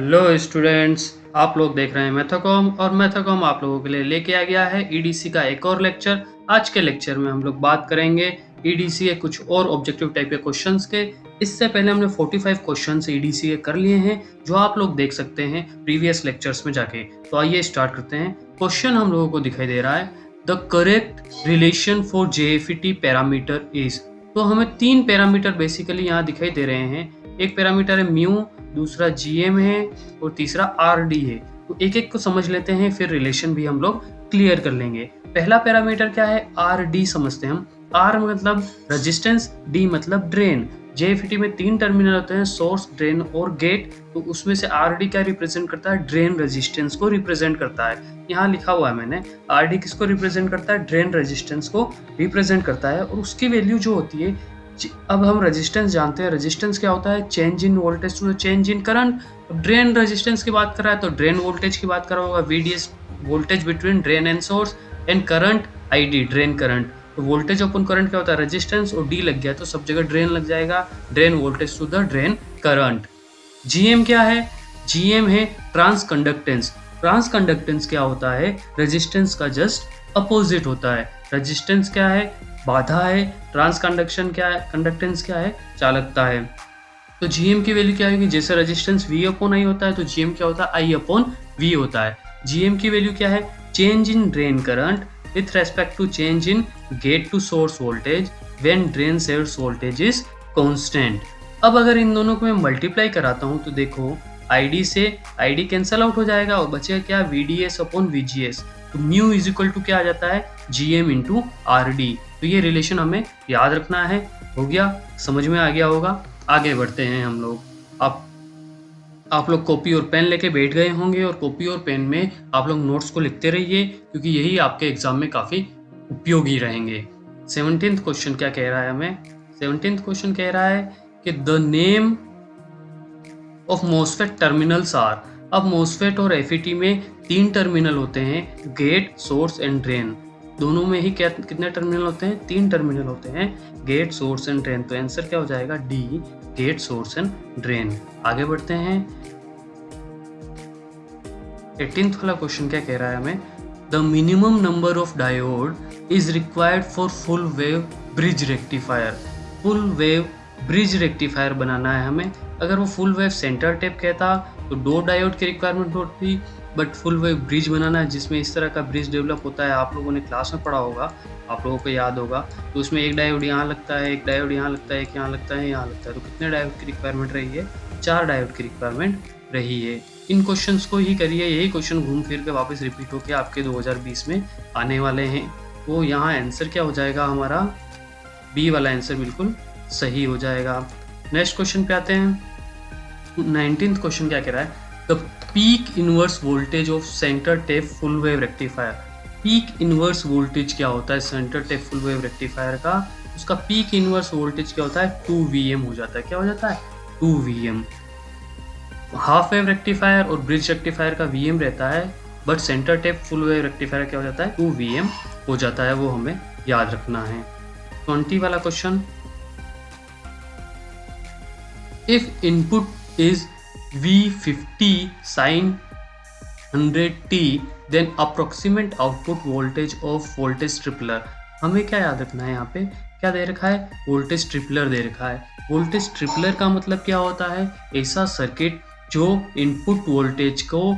Hello students, आप लोग देख रहे हैं मैथाकॉम और मैथाकॉम आप लोगों के लिए लेके आ गया है ईडीसी का एक और लेक्चर। आज के लेक्चर में हम लोग बात करेंगे ईडीसी के कुछ और ऑब्जेक्टिव टाइप के क्वेश्चंस के। इससे पहले हमने 45 क्वेश्चंस ईडीसी के कर लिए हैं, जो आप लोग देख सकते हैं प्रीवियस लेक्चर्स में जाके। तो आइए स्टार्ट करते हैं। क्वेश्चन हम लोगों को दिखाई दे रहा है, the correct relation for JFET parameter is. तो हमें 3 पैरामीटर बेसिकली यहाँ दिखाई दे रहे हैं। एक पैरामीटर है म्यू, दूसरा जीएम है और तीसरा आरडी है। तो एक एक को समझ लेते हैं, फिर रिलेशन भी हम लोग क्लियर कर लेंगे। पहला पैरामीटर क्या है, आरडी समझते हैं हम। आर मतलब रेजिस्टेंस, डी मतलब ड्रेन। जेएफईटी में 3 टर्मिनल होते हैं, सोर्स, ड्रेन और गेट। तो उसमें से आरडी क्या रिप्रेजेंट करता है, ड्रेन रेजिस्टेंस को रिप्रेजेंट करता है। यहाँ लिखा हुआ है मैंने, आरडी किसको रिप्रेजेंट करता है, ड्रेन रेजिस्टेंस को रिप्रेजेंट करता है। और उसकी वैल्यू जो होती है, अब हम रेजिस्टेंस जानते हैं। रेजिस्टेंस क्या होता है, change in voltage to change in current. Drain resistance की बात कर रहा है तो ड्रेन वोल्टेज की बात कर रहा होगा, VDS voltage between drain and source, and current ID drain current. तो वोल्टेज अपन करंट क्या होता है, रेजिस्टेंस, और डी लग गया तो सब जगह ड्रेन लग जाएगा, drain voltage to the drain current. GM क्या है, जीएम है ट्रांस कंडक्टेंस। ट्रांस कंडक्टेंस क्या होता है, रेजिस्टेंस का जस्ट अपोजिट होता है। रेजिस्टेंस क्या है, बाधा है। ट्रांस कंडक्शन क्या है, कंडक्टेंस क्या है, चालकता है। तो जीएम की वैल्यू क्या होगी, जैसे रेजिस्टेंस V अपॉन आई होता है तो जीएम क्या होता है, I अपॉन V होता है। जीएम की वैल्यू क्या है, change in drain current with respect to change in gate to source voltage when drain source voltage is constant. अब अगर इन दोनों को मैं मल्टीप्लाई कराता हूँ तो देखो, आईडी से आईडी कैंसल आउट हो जाएगा और बचेगा क्या, VDS अपॉन VGS। तो म्यू इज इक्वल टू क्या आ जाता है, GM इंटू RD। तो ये रिलेशन हमें याद रखना है। हो गया, समझ में आ गया होगा। आगे बढ़ते हैं हम लोग। आप लोग कॉपी और पेन लेके बैठ गए होंगे और कॉपी और पेन में आप लोग नोट्स को लिखते रहिए, क्योंकि यही आपके एग्जाम में काफ़ी उपयोगी रहेंगे। 17th क्वेश्चन क्या कह रहा है हमें, 17th क्वेश्चन कह रहा है कि the name of MOSFET terminals are. अब मोसफेट और एफईटी में 3 टर्मिनल होते हैं, गेट, सोर्स एंड ड्रेन। दोनों में ही क्या कितने टर्मिनल होते हैं, 3 टर्मिनल होते हैं, गेट, सोर्स एंड ड्रेन। तो आंसर क्या हो जाएगा, D, gate, source and drain. आगे बढ़ते हैं। 18th वाला क्वेश्चन क्या कह रहा है हमें, the minimum number of diode is required for full wave bridge rectifier. Full wave bridge rectifier बनाना है हमें। अगर वो फुल वेव सेंटर टेप कहता तो 2 डायोड की रिक्वायरमेंट होती, बट फुल वेव ब्रिज बनाना है जिसमें इस तरह का ब्रिज डेवलप होता है, आप लोगों ने क्लास में पढ़ा होगा, आप लोगों को याद होगा। तो उसमें एक डायोड यहाँ लगता है, एक डायोड यहाँ लगता है, एक यहाँ लगता है, यहाँ लगता है। तो कितने डायोड की रिक्वायरमेंट रही है, 4 डायोड की रिक्वायरमेंट रही है। इन क्वेश्चंस को ही करिए, यही क्वेश्चन घूम फिर के वापस रिपीट होकर आपके 2020 में आने वाले हैं। तो यहाँ आंसर क्या हो जाएगा हमारा, बी वाला आंसर बिल्कुल सही हो जाएगा। नेक्स्ट क्वेश्चन पे आते हैं। 19th क्वेश्चन क्या कह रहा है, the peak inverse voltage of centre tap full wave rectifier. Peak inverse voltage क्या होता है centre tap full wave rectifier का, उसका पीक इनवर्स वोल्टेज क्या होता है, 2 VM हो जाता है। क्या हो जाता है, 2 VM। हाफ वेव रेक्टिफायर और ब्रिज रेक्टिफायर का VM रहता है, but centre tap full wave rectifier क्या हो जाता है, 2 VM हो जाता है। वो हमें याद रखना है। 20 वाला question, if input is V50 sin 100t then approximate output voltage of voltage tripler. हमें क्या याद रखना है, यहाँ पे क्या दे रखा है, वोल्टेज ट्रिपलर दे रखा है। वोल्टेज ट्रिपलर का मतलब क्या होता है, ऐसा सर्किट जो इनपुट वोल्टेज को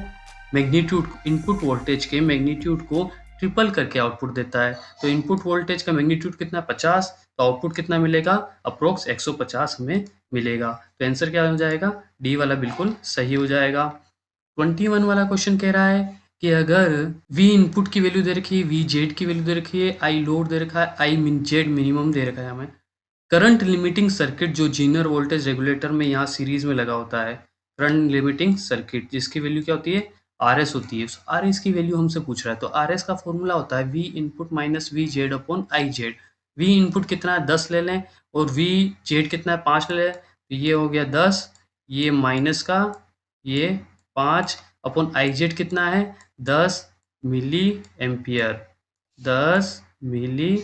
मैग्नीट्यूड, इनपुट वोल्टेज के मैग्नीट्यूड को ट्रिपल करके आउटपुट देता है। तो इनपुट वोल्टेज का मैग्नीट्यूड कितना, 50, तो आउटपुट कितना मिलेगा, अप्रोक्स 150 हमें मिलेगा। तो आंसर क्या हो जाएगा, डी वाला बिल्कुल सही हो जाएगा। 21 वाला क्वेश्चन कह रहा है कि अगर V इनपुट की वैल्यू दे रखी है, V जेड की वैल्यू दे रखी है, I लोड दे रखा है, I मिन जेड मिनिमम दे रखा है हमें, करंट लिमिटिंग सर्किट जो जीनर वोल्टेज रेगुलेटर में यहाँ सीरीज में लगा होता है, करंट लिमिटिंग सर्किट जिसकी वैल्यू क्या होती है, RS होती है। RS की वैल्यू हमसे पूछ रहा है, तो RS का फॉर्मूला होता है V input minus V Z upon I Z. V input कितना है, 10 ले लें, और V जेड कितना है, 5 ले लें। तो ये हो गया 10, ये माइनस का ये 5 अपॉन I जेड कितना है, 10 मिली एम्पियर, 10 मिली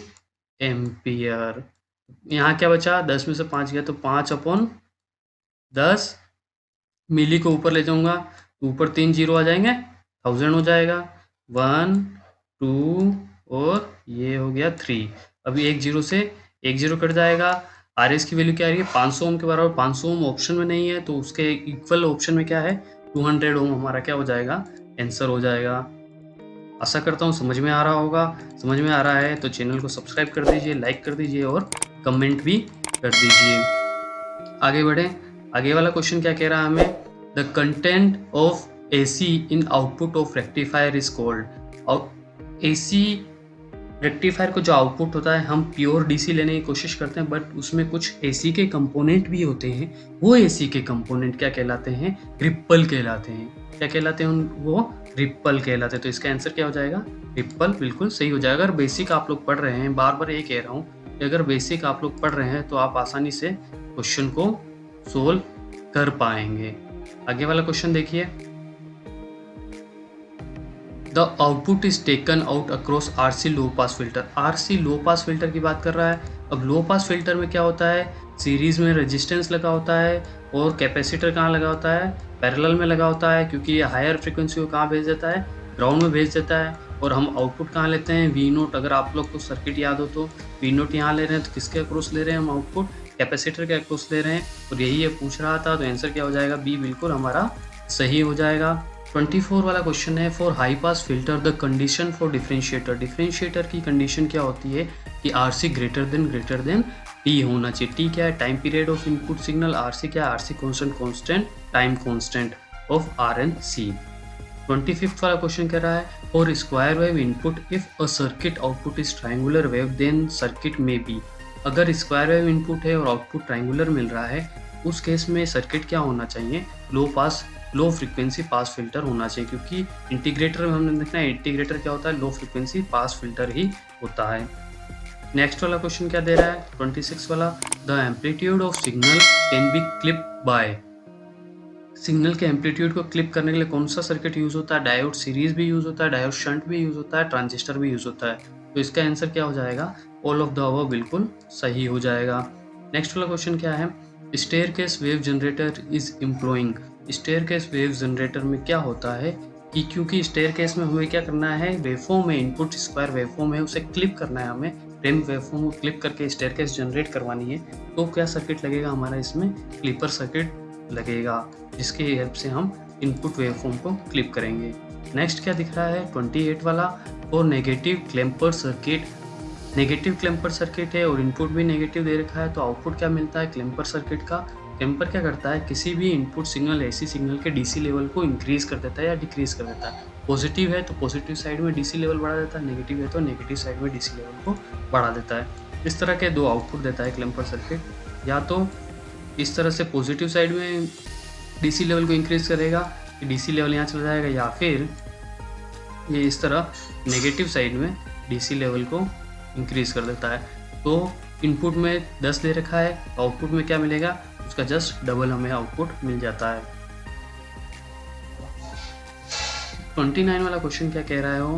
एम्पियर। यहाँ क्या बचा, 10 में से 5 गया तो 5 अपॉन 10 मिली को ऊपर ले जाऊंगा तो ऊपर 3 जीरो आ जाएंगे, 1000 हो जाएगा। 1 2 और ये हो गया 3। अभी एक जीरो से एक जीरो कट जाएगा। आर एस की वैल्यू क्या आ रही है, 500 ओम के बराबर। 500 ओम ऑप्शन में नहीं है तो उसके इक्वल ऑप्शन में क्या है, 200 ओम हमारा क्या हो जाएगा, आंसर हो जाएगा। आशा करता हूँ समझ में आ रहा होगा। समझ में आ रहा है तो चैनल को सब्सक्राइब कर दीजिए, लाइक कर दीजिए और कमेंट भी कर दीजिए। आगे बढ़ें। आगे वाला क्वेश्चन क्या कह रहा है हमें, the content of AC in output of rectifier is called. AC rectifier को जो आउटपुट होता है, हम प्योर DC लेने की कोशिश करते हैं बट उसमें कुछ AC के कंपोनेंट भी होते हैं। वो AC के कंपोनेंट क्या कहलाते हैं, रिप्पल कहलाते हैं। क्या कहलाते हैं वो, रिप्पल कहलाते हैं। तो इसका आंसर क्या हो जाएगा, रिप्पल बिल्कुल सही हो जाएगा। अगर बेसिक आप लोग पढ़ रहे हैं, बार बार ये कह रहा हूँ कि अगर बेसिक आप लोग पढ़ रहे हैं तो आप आसानी से क्वेश्चन को सोल्व कर पाएंगे। आगे वाला क्वेश्चन देखिए, the output is taken out across RC low pass filter. RC low pass filter की बात कर रहा है। अब लो पास फिल्टर में क्या होता है, सीरीज में रेजिस्टेंस लगा होता है और कैपेसिटर कहाँ लगा होता है, पैरेलल में लगा होता है, क्योंकि ये हायर फ्रिक्वेंसी को कहाँ भेज देता है, ग्राउंड में भेज देता है। और हम आउटपुट कहाँ लेते हैं, V0। अगर आप लोग को सर्किट याद हो तो V0 यहाँ ले रहे हैं, तो किसके अक्रॉस ले रहे हैं हम आउटपुट, कैपेसिटर के अक्रॉस ले रहे हैं। और यही ये पूछ रहा था, तो आंसर क्या हो जाएगा, बी बिल्कुल हमारा सही हो जाएगा। 24 वाला क्वेश्चन है, for high pass filter the condition for differentiator. Differentiator की कंडीशन क्या होती है कि RC ग्रेटर देन T होना चाहिए। T क्या है, time period of input signal. RC क्या है, RC constant time constant of RNC। 25th वाला क्वेश्चन कह रहा है, for square wave input if a circuit output is triangular wave then circuit में बी। अगर स्क्वायर वेव इनपुट है और आउटपुट ट्रायंगुलर मिल रहा है, उस केस में सर्किट क्या होना चाहिए, लो फ्रीक्वेंसी पास फिल्टर होना चाहिए। क्योंकि इंटीग्रेटर में हमने देखना है, इंटीग्रेटर क्या होता है, लो फ्रीक्वेंसी पास फिल्टर ही होता है। नेक्स्ट वाला क्वेश्चन क्या दे रहा है, 26 वाला, the amplitude of signal can be clip by. Signal के एम्पलीट्यूड को क्लिप करने के लिए कौन सा सर्किट यूज होता है, डायोड सीरीज भी यूज होता है, डायोड शंट भी यूज होता है, ट्रांजिस्टर भी यूज होता है। तो इसका आंसर क्या हो जाएगा, ऑल ऑफ द अबव बिल्कुल सही हो जाएगा। नेक्स्ट वाला क्वेश्चन क्या है, staircase wave generator is employing. Staircase wave generator में क्या होता है कि क्योंकि स्टेयरकेस में हमें क्या करना है, वेवफॉर्म में इनपुट स्क्वायर वेवफॉर्म है, उसे क्लिप करना है हमें, रैंप वेवफॉर्म को क्लिप करके स्टेयरकेस जनरेट करवानी है। तो क्या सर्किट लगेगा हमारा इसमें, क्लिपर सर्किट लगेगा, जिसकी हेल्प से हम इनपुट वेवफॉर्म को क्लिप करेंगे। नेक्स्ट क्या दिख रहा है, 28 वाला, और negative clamper circuit. Negative clamper circuit है और इनपुट भी नेगेटिव दे रखा है, तो आउटपुट क्या मिलता है क्लैम्पर सर्किट का। क्लैम्पर क्या करता है, किसी भी इनपुट सिग्नल AC सिग्नल के DC लेवल को इंक्रीज कर देता है या डिक्रीज कर देता है। पॉजिटिव है तो पॉजिटिव साइड में DC लेवल बढ़ा देता है, नेगेटिव है तो नेगेटिव साइड में DC लेवल को बढ़ा देता है। इस तरह के दो आउटपुट देता है क्लैम्पर सर्किट। या तो इस तरह से पॉजिटिव साइड में DC लेवल को इंक्रीज करेगा कि DC लेवल यहाँ चला जाएगा, या फिर ये इस तरह नेगेटिव साइड में DC लेवल को इंक्रीज कर देता है। तो इनपुट में 10 दे रखा है, आउटपुट में क्या मिलेगा, उसका जस्ट डबल हमें आउटपुट मिल जाता है। 29 वाला क्वेश्चन क्या कह रहा है वो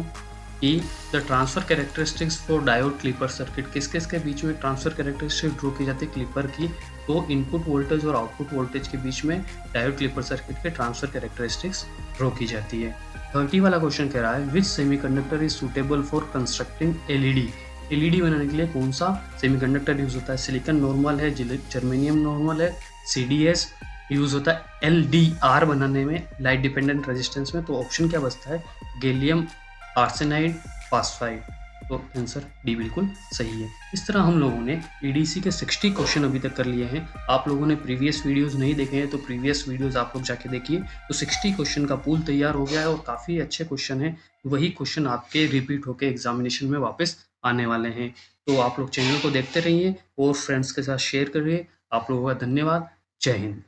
कि the transfer characteristics for diode clipper circuit. किस किस के बीच में ट्रांसफर कैरेक्टरिस्टिक ड्रॉ की जाती है क्लिपर की, तो इनपुट वोल्टेज और आउटपुट वोल्टेज के बीच में डायोड क्लिपर सर्किट के ट्रांसफर कैरेक्टरिस्टिक्स ड्रॉ की जाती है। 30 वाला क्वेश्चन कह रहा है, which semiconductor is suitable for constructing LED। LED बनाने के लिए कौन सा सेमीकंडक्टर यूज होता है, सिलिकॉन नॉर्मल है, जर्मेनियम नॉर्मल है, CDS यूज होता है LDR बनाने में, लाइट डिपेंडेंट रेजिस्टेंस में। तो ऑप्शन क्या बचता है, गैलियम आर्सेनाइड फास्फाइड। तो आंसर डी बिल्कुल सही है। इस तरह हम लोगों ने EDC के 60 क्वेश्चन अभी तक कर लिए हैं। आप लोगों ने प्रीवियस वीडियोस नहीं देखे हैं तो प्रीवियस वीडियोस आप लोग जाके देखिए। तो 60 क्वेश्चन का पूल तैयार हो गया है और काफ़ी अच्छे क्वेश्चन हैं। वही क्वेश्चन आपके रिपीट होकर एग्जामिनेशन में वापस आने वाले हैं। तो आप लोग चैनल को देखते रहिए और फ्रेंड्स के साथ शेयर करिए। आप लोगों का धन्यवाद। जय हिंद।